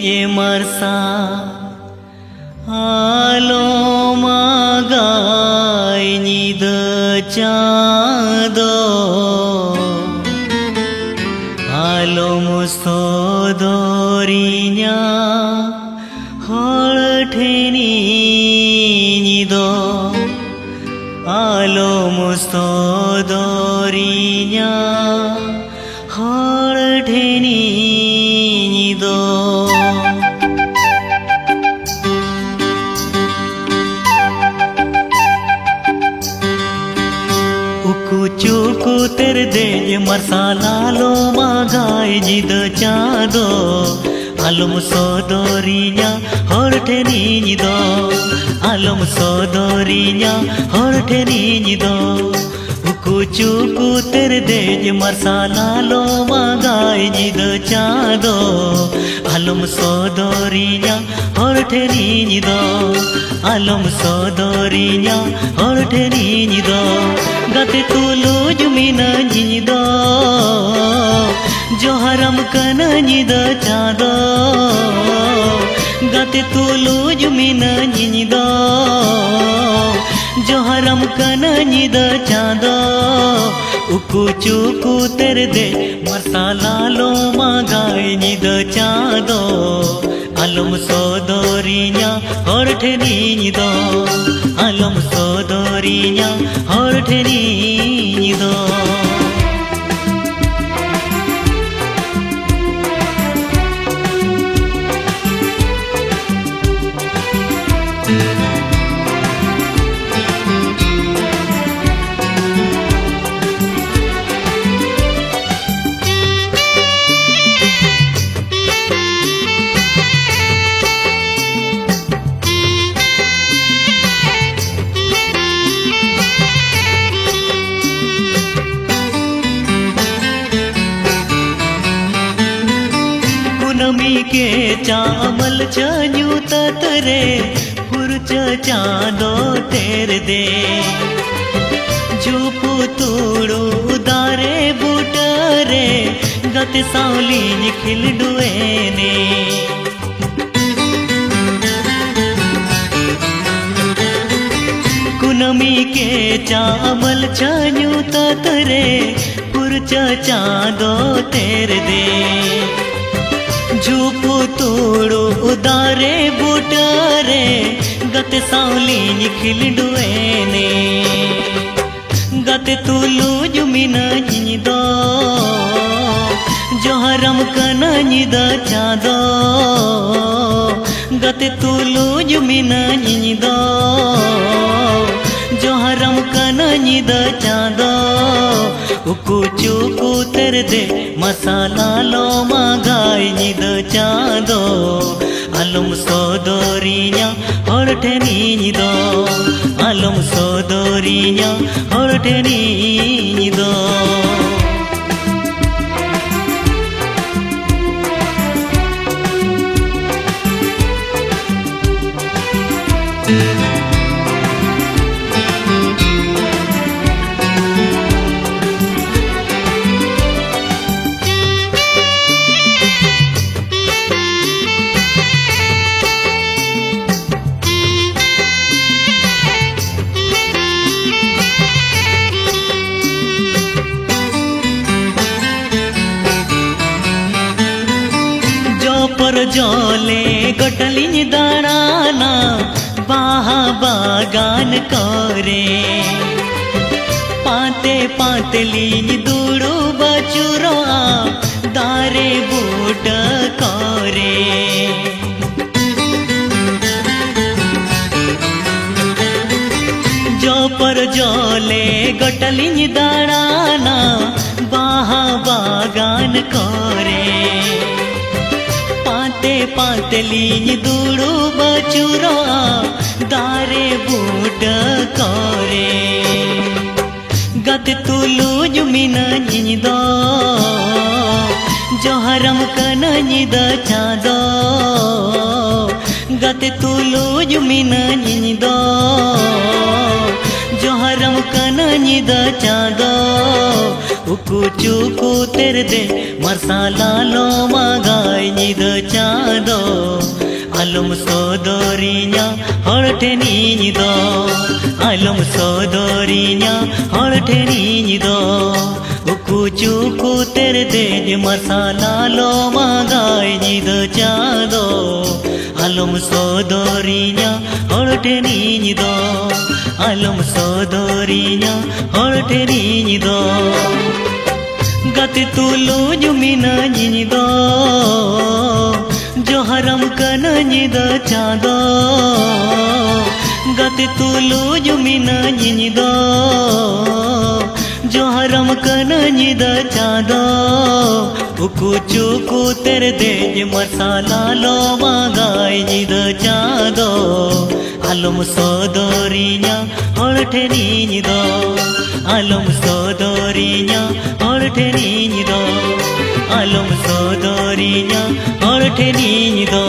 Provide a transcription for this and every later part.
ये मरसा आलो मागाय निद चाँदो आलो मुसोदोरिnya हर ठेनी निदो आलो मुसोदोरिnya हर ठेनी निदो चूकू तेरे दे मरसाला लो मागाय जिद चाँदो आलम सोदोरिnya हर ठेनी निदो आलम सोदोरिnya हर ठेनी निदो चूकू तेरे दे मरसाला लो मागाय जिद चाँदो आलम सोदोरिnya हर ठेनी निदो आलम सोदोरिnya हर ठेनी निदो गाते तुलो जुमिना निदो जोहरम कना निद चाँदो गाते तुलो जुमिना निदो जोहरम कना निद चाँदो उकू चूकू तेरे दे मरसाला लो मागाय निद चाँदो आलम सोदोरिnya हर ठेनी निदो आलम सोदोरिnya हर ठेनी निदो के चामल चन्यू ततरे पुरच चाँदो तेरे दे झूपू तूड़ू उदारे बूटरे गत सावली निखिल डुएने कुनमी के चामल चन्यू ततरे पुरच चाँदो तेरे दे झूपू तोड़ो उदारे बूटरे गत सावली निखिल डुएने गत तुलू जुमिना निदो जोहरम कना निद चाँदो गत तुलू जुमिना निदो जोहरम कना निद चाँदो उकू चूकू तेरे दे मसाला लो मागाय निद चाँदो आलम सोदोरिnya हर ठेनी निदो आलम सोदोरिnya हर ठेनी निदो जोले गटलिन दाना बाहा बागान करे पाते पातलिन दूड़ू बचुरो दारे बूट करे जो पर जोले गटलिन दाना बाहा बागान करे पातलीन दूड़ू बचुरो दारे बूट करे गत तुलू जुमिना निदो जोहरम कना निद चाँदो गत तुलू जुमिना निदो जोहरम कना निद चाँदो उकु चुकु तेरे दे मरसाला लो मागाई निद चाँदो आलम सोदोरिया हड़ठे नीदो आलम सोदोरिया हड़ठे नीदो उकु चुकु तेरे दे मरसाला लो मागाई निद चाँदो आलम सोदोरिया हड़ठे नीदो आलम सोदोरिया हड़ठे नीदो गति तुलु जुमिना निदो जो हरम कन निद चाँदो गति तुलु जुमिना निदो जो हरम कन निद चाँदो उकु चुकु तेरे दे मसाला लो मागाई निद चाँदो आलम सोदोरिया हड़ठे नीदो आलम सोदोरिया हड़ठे नीदो आलम सोदोरिया हड़ठे नीदो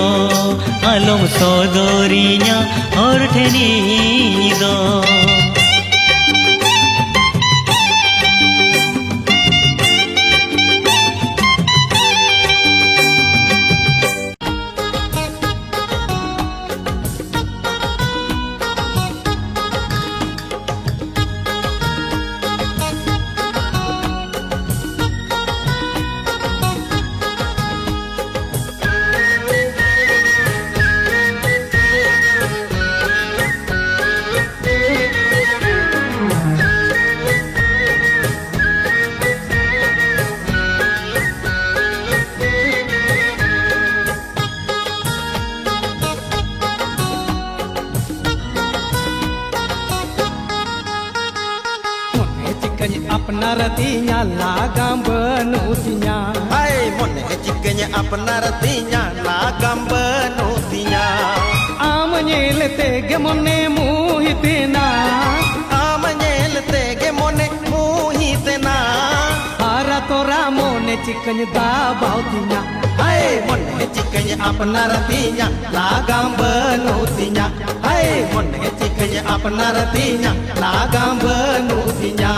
आलम सोदोरिया हड़ठे नीदो अपना Ratia लागam benusinya hai mon jikanya apna ratinya lagam benusinya amanyel tege mone muhitena hara tora mone jikanya da bautinya hai mon jikanya apna ratinya lagam benusinya hai mon jikanya apna ratinya lagam benusinya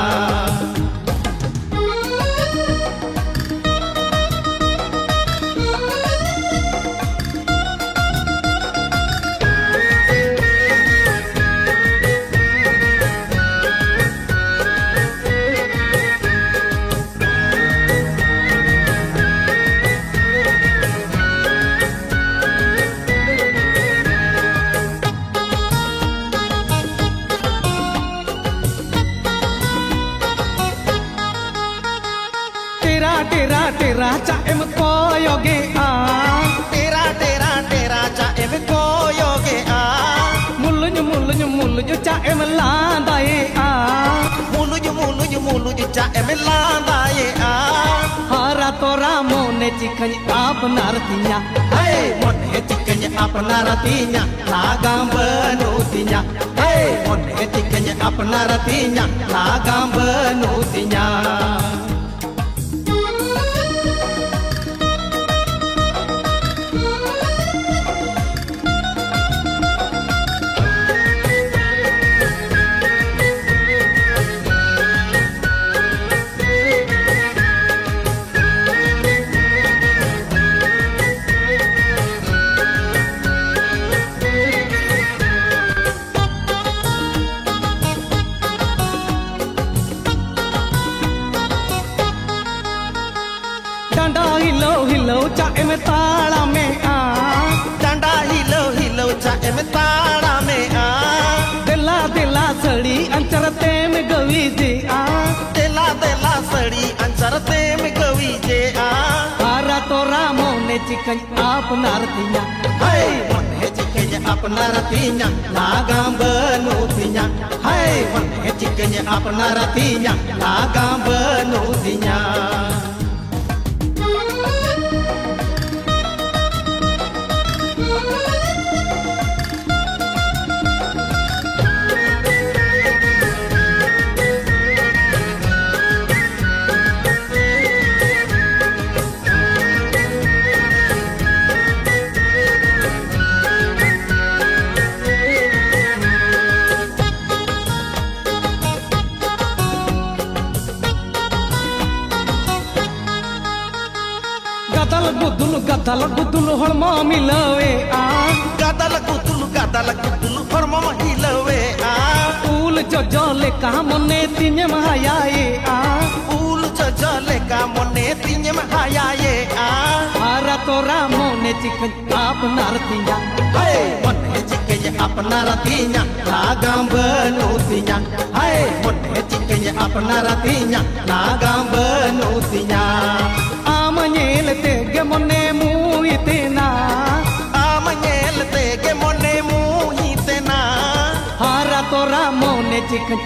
तेरा तेरा चाएम कोयोगे आ तेरा चाएम कोयोगे आ मुल्लुज चाएम लांदाए आ मुलुज चाएम लांदाए आ हारा तोरा मोने chicken अपना Ratia hey मोने chicken अपना Ratia लागam benusinya hey मोने चिकन अपना रतिया लागam benusinya डंडा हिलो चाएम ताड़ा में आ डंडा हिलो चाएम ताड़ा में आ दिला सड़ी अंचरते में गवी जे आ दिला सड़ी अंचरते में गवी जे आ हारा तोरा मोने चिकन अपना रतिया hey मोने चिकन अपना रतिया लागam benusinya hey मोने चिकन अपना Ratia लागam benusinya gadal gudul hormo milawe gadal gudul hormo hilawe ul jojo leka mone tinya mahayae ul jojo leka mone tinya mahayae hara tora mone chikan apnar tinya hai mone chikanya apnar tinya lagam benutinya hai mone chikanya apnar tinya lagam benutinya amanyel tege mone muitena amanyel tege mone muitena hara tora mone chikan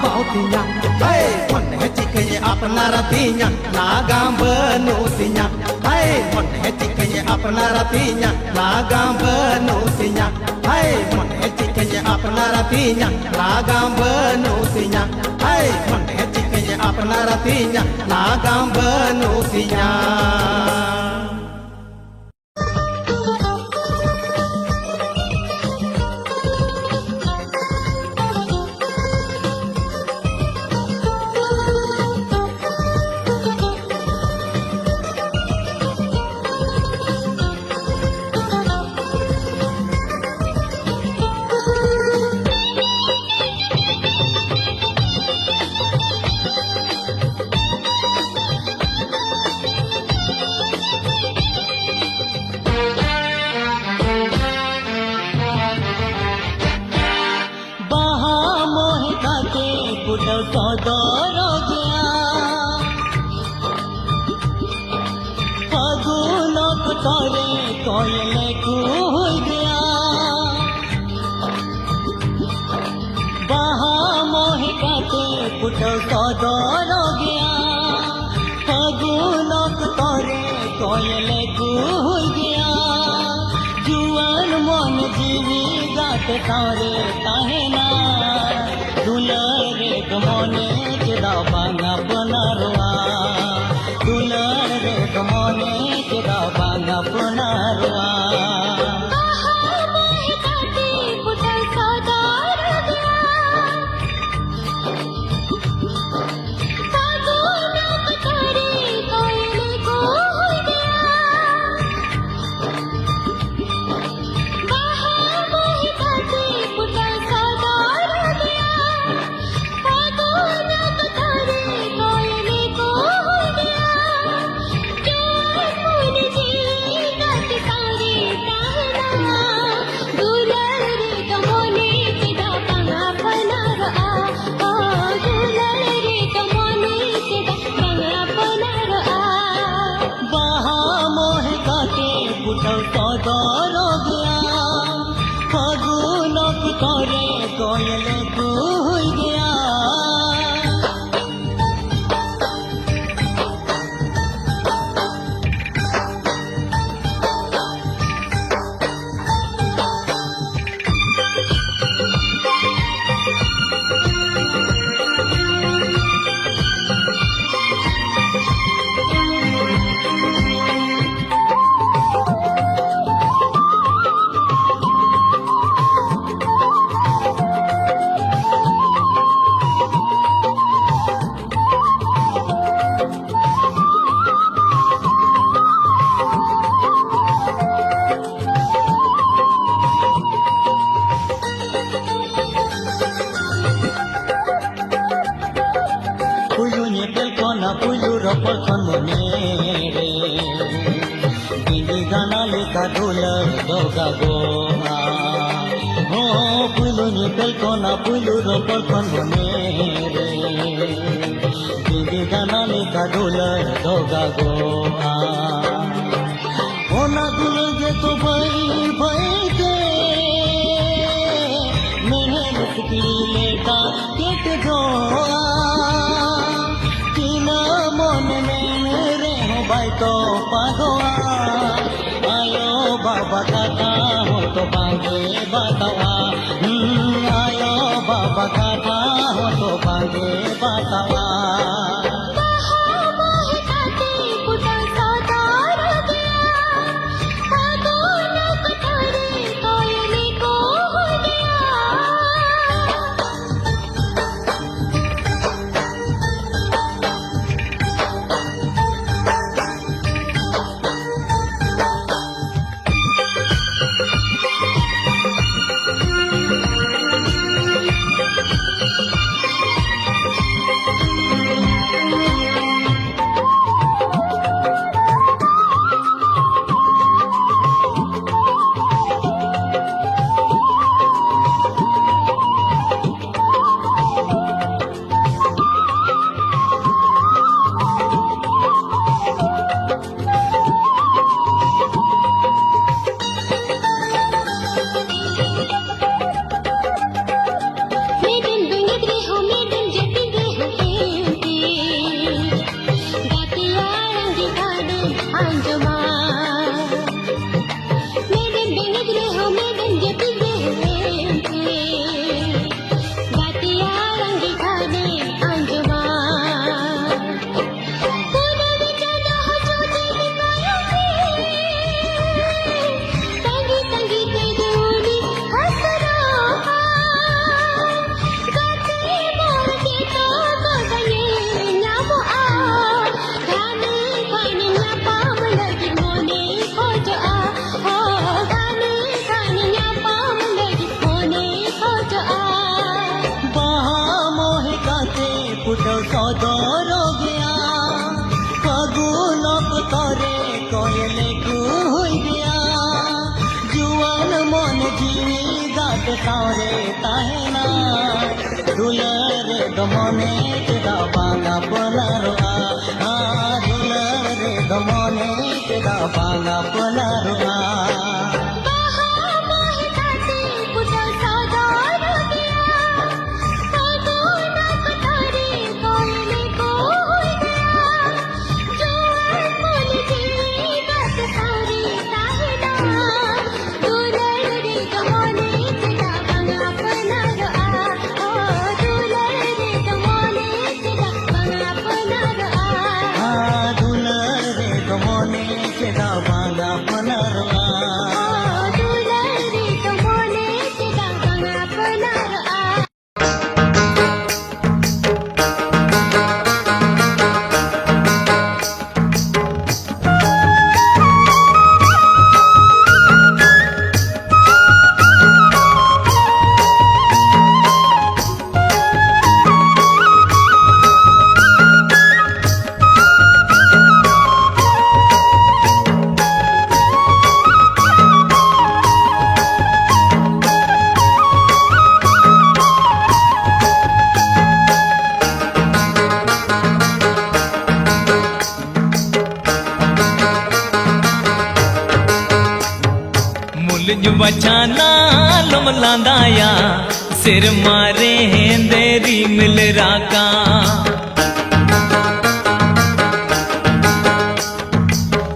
bautinya hai mone chikanya apnar tinya lagam benutinya hai mone chikanya apnar tinya lagam benutinya hai mone chikanya apnar tinya lagam benutinya hai mone chikanya apnar tinya lagam benutinya तारे ताहेना दुलारे गमने चिदा बांगा बनारवा दुलारे गमने चिदा बांगा बनारवा बाहा मोहे काते पुटो सदर गया फागुनक तरे कोयले कुई गया जुआन मन जीवी गात सारे ताहेना दुलर गमने तेरा बांगा पनारोआ दुलर गमने तेरा बांगा पनारोआ बचाना लम लांदाया सिर मारे हैं देरी मिल राका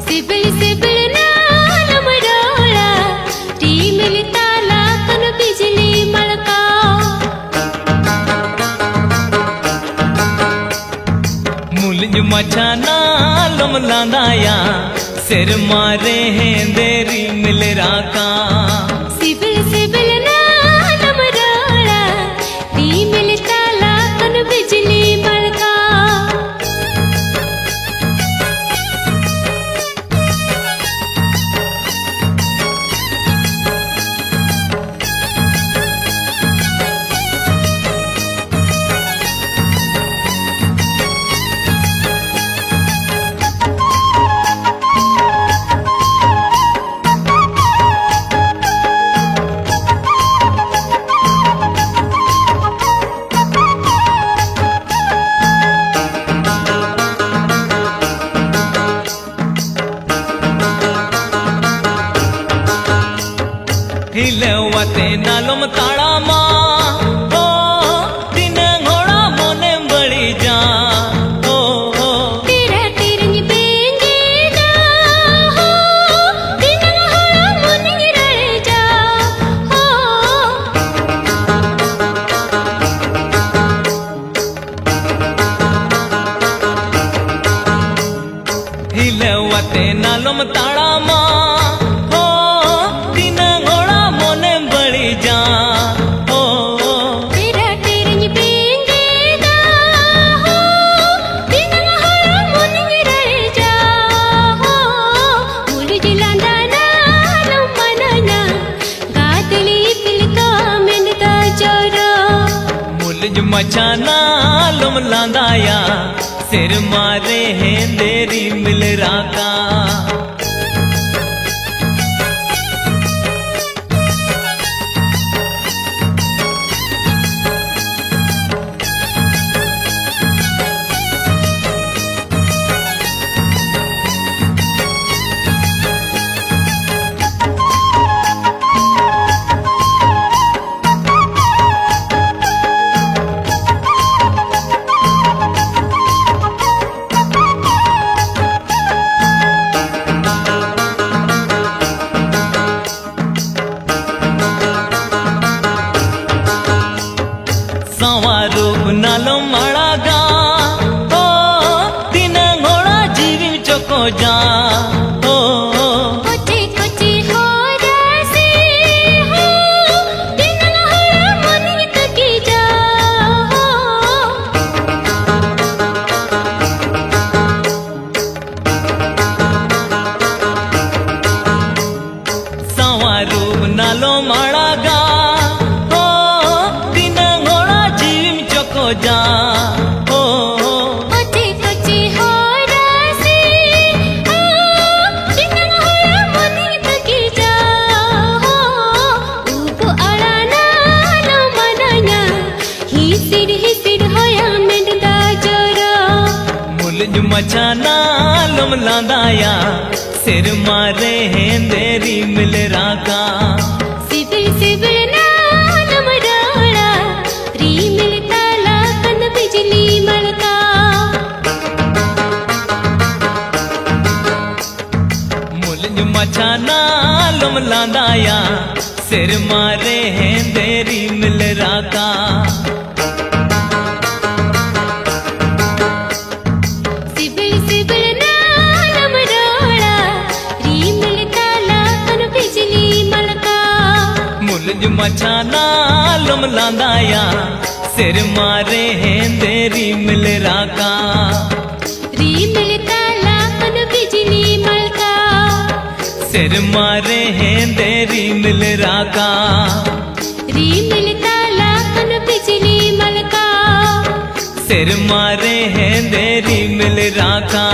सिबिल सिबिल नालम डोला टी मिलता लाखन बिजली मलका मुलज मचाना लम लांदाया सिर मारे हैं देरी मिल राका सिबिल सिबिल नालम डोला टी मिलता लाखन बिजली मलका हिलवते नालम ताड़ा माँ ओ दिन घोड़ा मोने बड़ी जा ओ तेरा तिरंग बेंगेगा हो दिन हरा मुनि रह जा हो हिलवते नालम ताड़ा माँ तेरा तिरंग बेंगेगा हो दिन हरा मुनि रह जा हो मुलज लांदा नालम मनना गातली पिलका मिनता चोरो मुलज मचाना लम लांदाया सिर मारे हैं देरी मिल राका नालो मड़ागा ओ दिन घोड़ा जीवी चको जा ओ कोची कोची हो रसी हो दिन हरा मुनि तकी जा हो सवारू नालो मड़ागा ओ दिन घोड़ा जा ओ कोची कोची हो रासी हो बिना होया मोनी तकी जा हो उबो अड़ाना लो मनया ही सिर होया मेंदा जोरा मुलज मचाना लम लांदाया सिर मारे हैं देरी मिल राका सिबिल सिबिल नालम डाला री मिलता लाकन बिजली मलका मुलज मचाना लम लांदाया सिर मारे हैं देरी मिल राका सिबिल सिबिल नालम डाला री मिलता लाकन बिजली मलका मुलज मचाना लम लांदाया सिर मारे हैं देरी मिल राका री मिलता लाकन बिजली मलका सिर मारे हैं देरी मिल राका री मिलता लाकन बिजली मलका सिर मारे हैं देरी मिल राका